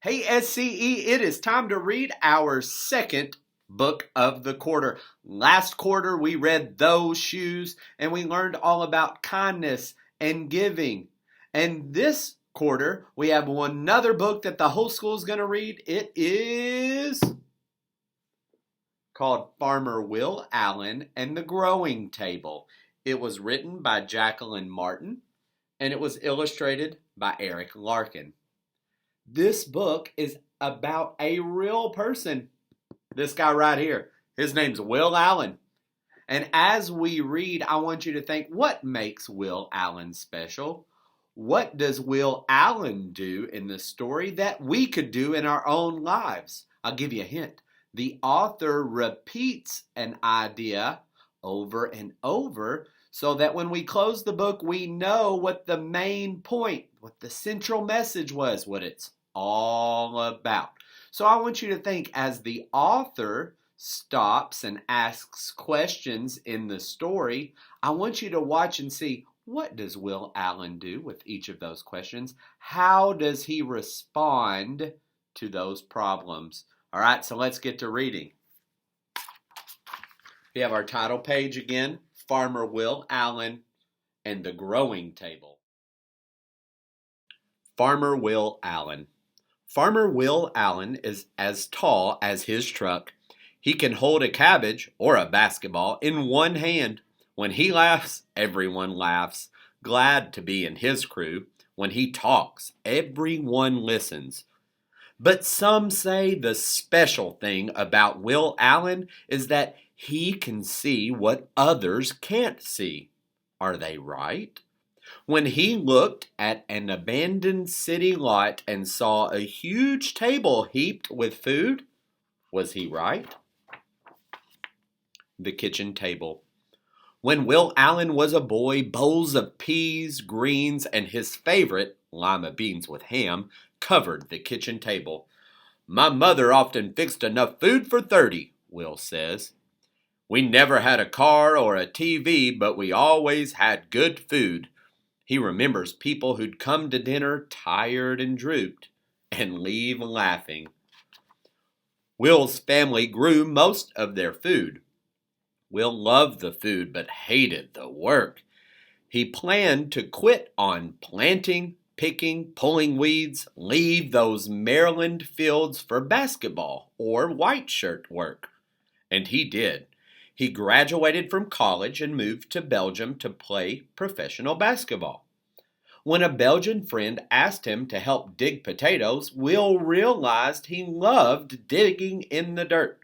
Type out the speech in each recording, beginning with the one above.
Hey, SCE, it is time to read our second book of the quarter. Last quarter, we read Those Shoes, and we learned all about kindness and giving. And this quarter, we have another book that the whole school is going to read. It is called Farmer Will Allen and the Growing Table. It was written by Jacqueline Martin, and it was illustrated by Eric Larkin. This book is about a real person. This guy right here. His name's Will Allen. And as we read, I want you to think, what makes Will Allen special? What does Will Allen do in the story that we could do in our own lives? I'll give you a hint. The author repeats an idea over and over so that when we close the book, we know what the main point, what the central message was, what it's all about. So I want you to think as the author stops and asks questions in the story, I want you to watch and see, what does Will Allen do with each of those questions? How does he respond to those problems? All right, so let's get to reading. We have our title page again, Farmer Will Allen and the Growing Table. Farmer Will Allen. Farmer Will Allen is as tall as his truck. He can hold a cabbage or a basketball in one hand. When he laughs, everyone laughs, glad to be in his crew. When he talks, everyone listens. But some say the special thing about Will Allen is that he can see what others can't see. Are they right? When he looked at an abandoned city lot and saw a huge table heaped with food, was he right? The kitchen table. When Will Allen was a boy, bowls of peas, greens, and his favorite, lima beans with ham, covered the kitchen table. My mother often fixed enough food for 30, Will says. We never had a car or a TV, but we always had good food. He remembers people who'd come to dinner tired and drooped and leave laughing. Will's family grew most of their food. Will loved the food but hated the work. He planned to quit on planting, picking, pulling weeds, leave those Maryland fields for basketball or white shirt work. And he did. He graduated from college and moved to Belgium to play professional basketball. When a Belgian friend asked him to help dig potatoes, Will realized he loved digging in the dirt.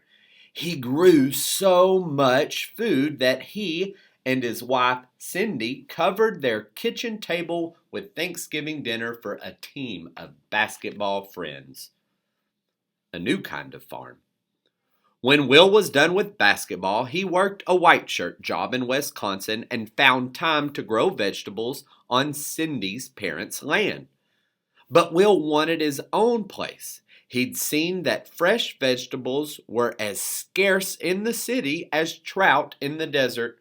He grew so much food that he and his wife Cindy covered their kitchen table with Thanksgiving dinner for a team of basketball friends. A new kind of farm. When Will was done with basketball, he worked a white shirt job in Wisconsin and found time to grow vegetables on Cindy's parents' land. But Will wanted his own place. He'd seen that fresh vegetables were as scarce in the city as trout in the desert.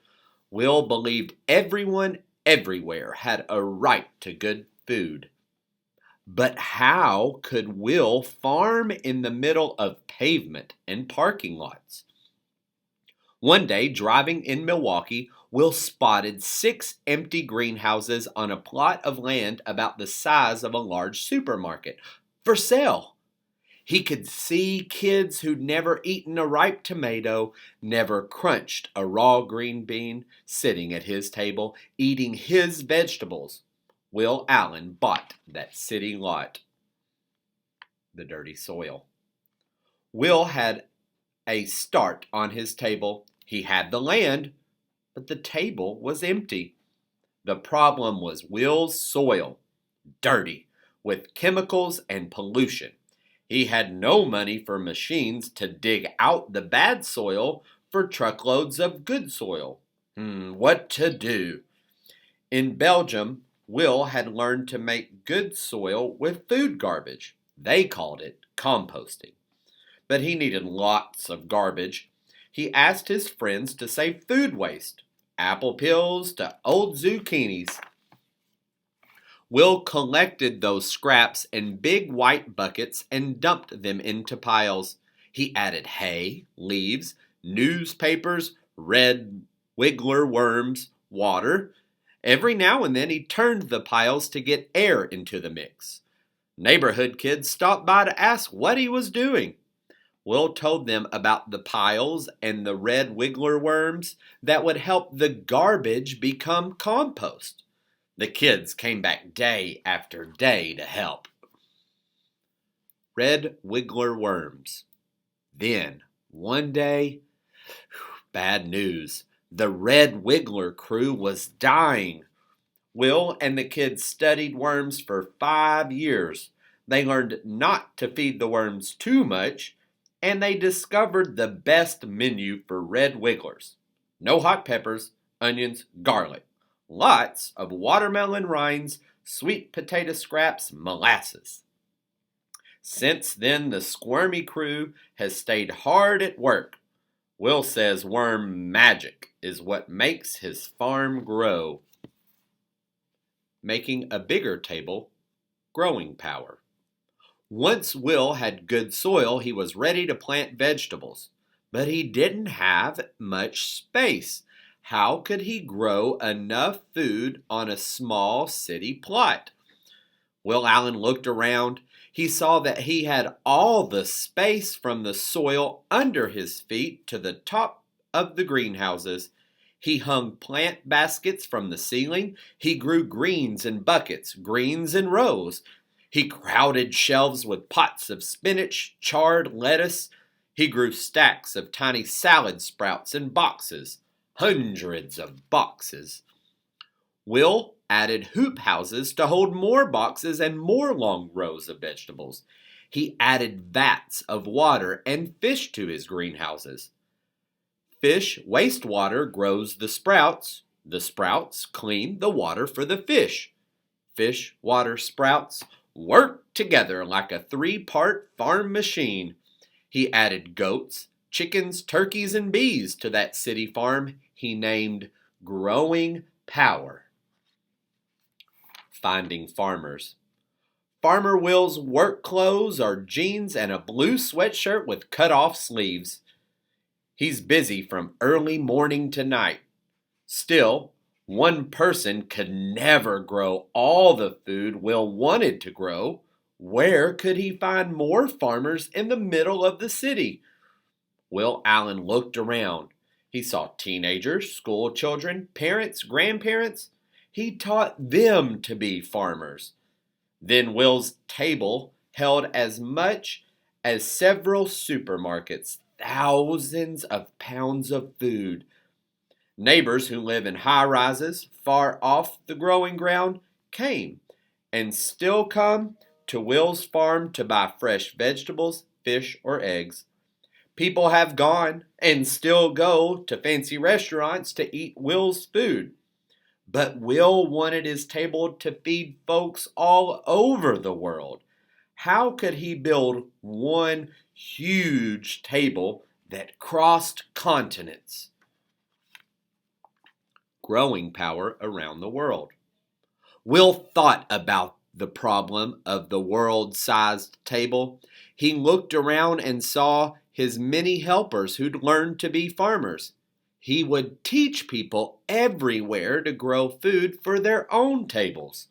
Will believed everyone everywhere had a right to good food. But how could Will farm in the middle of pavement and parking lots? One day, driving in Milwaukee, Will spotted 6 empty greenhouses on a plot of land about the size of a large supermarket for sale. He could see kids who'd never eaten a ripe tomato, never crunched a raw green bean, sitting at his table, eating his vegetables. Will Allen bought that city lot. The dirty soil. Will had a start on his table. He had the land, but the table was empty. The problem was Will's soil, dirty, with chemicals and pollution. He had no money for machines to dig out the bad soil for truckloads of good soil. What to do? In Belgium, Will had learned to make good soil with food garbage. They called it composting. But he needed lots of garbage. He asked his friends to save food waste, apple peels to old zucchinis. Will collected those scraps in big white buckets and dumped them into piles. He added hay, leaves, newspapers, red wiggler worms, water. Every now and then he turned the piles to get air into the mix. Neighborhood kids stopped by to ask what he was doing. Will told them about the piles and the red wiggler worms that would help the garbage become compost. The kids came back day after day to help. Red wiggler worms. Then, one day, bad news. The red wiggler crew was dying. Will and the kids studied worms for 5 years. They learned not to feed the worms too much, and they discovered the best menu for red wigglers. No hot peppers, onions, garlic. Lots of watermelon rinds, sweet potato scraps, molasses. Since then, the squirmy crew has stayed hard at work. Will says worm magic is what makes his farm grow. Making a bigger table, growing power. Once Will had good soil, he was ready to plant vegetables, but he didn't have much space. How could he grow enough food on a small city plot? Will Allen looked around. He saw that he had all the space from the soil under his feet to the top of the greenhouses. He hung plant baskets from the ceiling. He grew greens in buckets, greens in rows. He crowded shelves with pots of spinach, chard lettuce. He grew stacks of tiny salad sprouts in boxes, hundreds of boxes. Will added hoop houses to hold more boxes and more long rows of vegetables. He added vats of water and fish to his greenhouses. Fish wastewater grows the sprouts. The sprouts clean the water for the fish. Fish, water, sprouts work together like a 3-part farm machine. He added goats, chickens, turkeys, and bees to that city farm he named Growing Power. Finding farmers. Farmer Will's work clothes are jeans and a blue sweatshirt with cut-off sleeves. He's busy from early morning to night. Still, one person could never grow all the food Will wanted to grow. Where could he find more farmers in the middle of the city? Will Allen looked around. He saw teenagers, school children, parents, grandparents. He taught them to be farmers. Then Will's table held as much as several supermarkets, thousands of pounds of food. Neighbors who live in high rises far off the growing ground came and still come to Will's farm to buy fresh vegetables, fish, or eggs. People have gone and still go to fancy restaurants to eat Will's food. But Will wanted his table to feed folks all over the world. How could he build one huge table that crossed continents? Growing power around the world. Will thought about the problem of the world-sized table. He looked around and saw his many helpers who'd learned to be farmers. He would teach people everywhere to grow food for their own tables.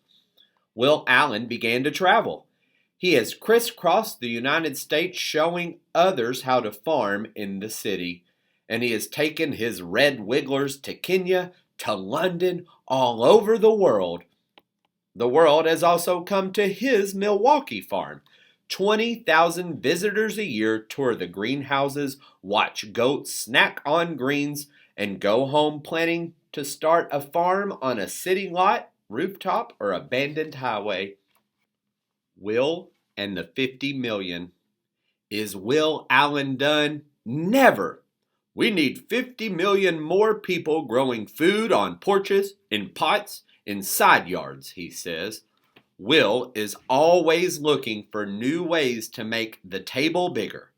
Will Allen began to travel. He has crisscrossed the United States showing others how to farm in the city. And he has taken his red wigglers to Kenya, to London, all over the world. The world has also come to his Milwaukee farm. 20,000 visitors a year tour the greenhouses, watch goats snack on greens, and go home planning to start a farm on a city lot, rooftop, or abandoned highway. Will and the 50 million. Is Will Allen done? Never! We need 50 million more people growing food on porches, in pots, in side yards, he says. Will is always looking for new ways to make the table bigger.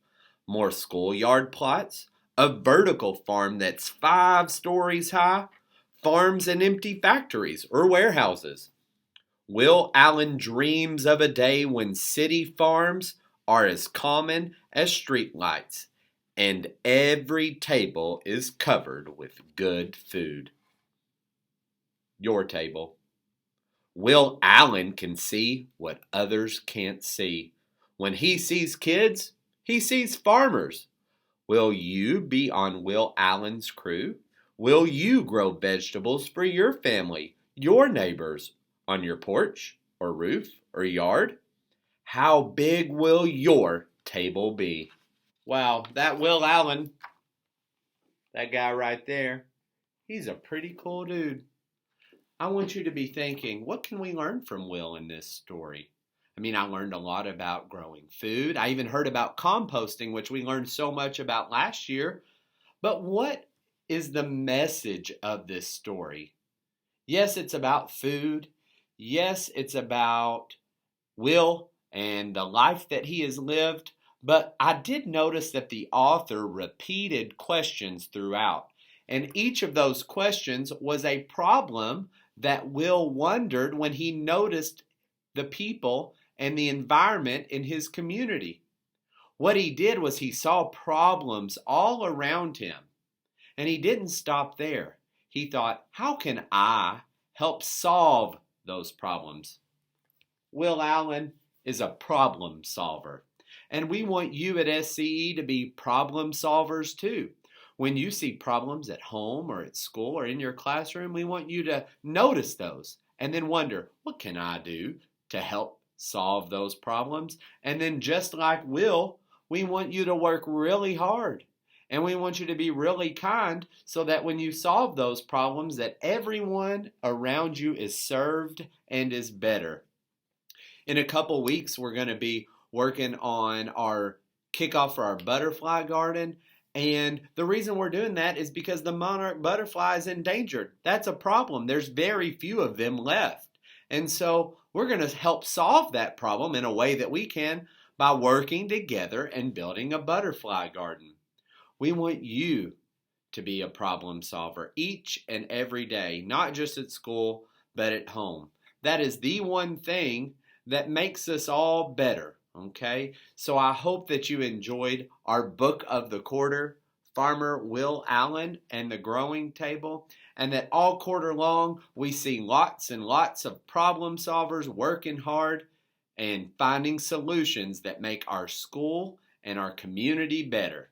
More schoolyard plots, a vertical farm that's 5 stories high, farms and empty factories or warehouses. Will Allen dreams of a day when city farms are as common as streetlights, and every table is covered with good food. Your table. Will Allen can see what others can't see. When he sees kids, he sees farmers. Will you be on Will Allen's crew? Will you grow vegetables for your family, your neighbors, on your porch or roof or yard? How big will your table be? Wow, that Will Allen, that guy right there, he's a pretty cool dude. I want you to be thinking, what can we learn from Will in this story? I mean, I learned a lot about growing food. I even heard about composting, which we learned so much about last year. But what is the message of this story? Yes, it's about food. Yes, it's about Will and the life that he has lived. But I did notice that the author repeated questions throughout. And each of those questions was a problem that Will wondered when he noticed the people and the environment in his community. What he did was he saw problems all around him. And he didn't stop there. He thought, how can I help solve those problems? Will Allen is a problem solver. And we want you at SCE to be problem solvers too. When you see problems at home or at school or in your classroom, we want you to notice those and then wonder, what can I do to help solve those problems? And then just like Will, we want you to work really hard. And we want you to be really kind so that when you solve those problems, that everyone around you is served and is better. In a couple weeks, we're going to be working on our kickoff for our butterfly garden. And the reason we're doing that is because the monarch butterfly is endangered. That's a problem. There's very few of them left. And so we're going to help solve that problem in a way that we can by working together and building a butterfly garden. We want you to be a problem solver each and every day, not just at school, but at home. That is the one thing that makes us all better, okay? So I hope that you enjoyed our book of the quarter, Farmer Will Allen and the Growing Table, and that all quarter long we see lots and lots of problem solvers working hard and finding solutions that make our school and our community better.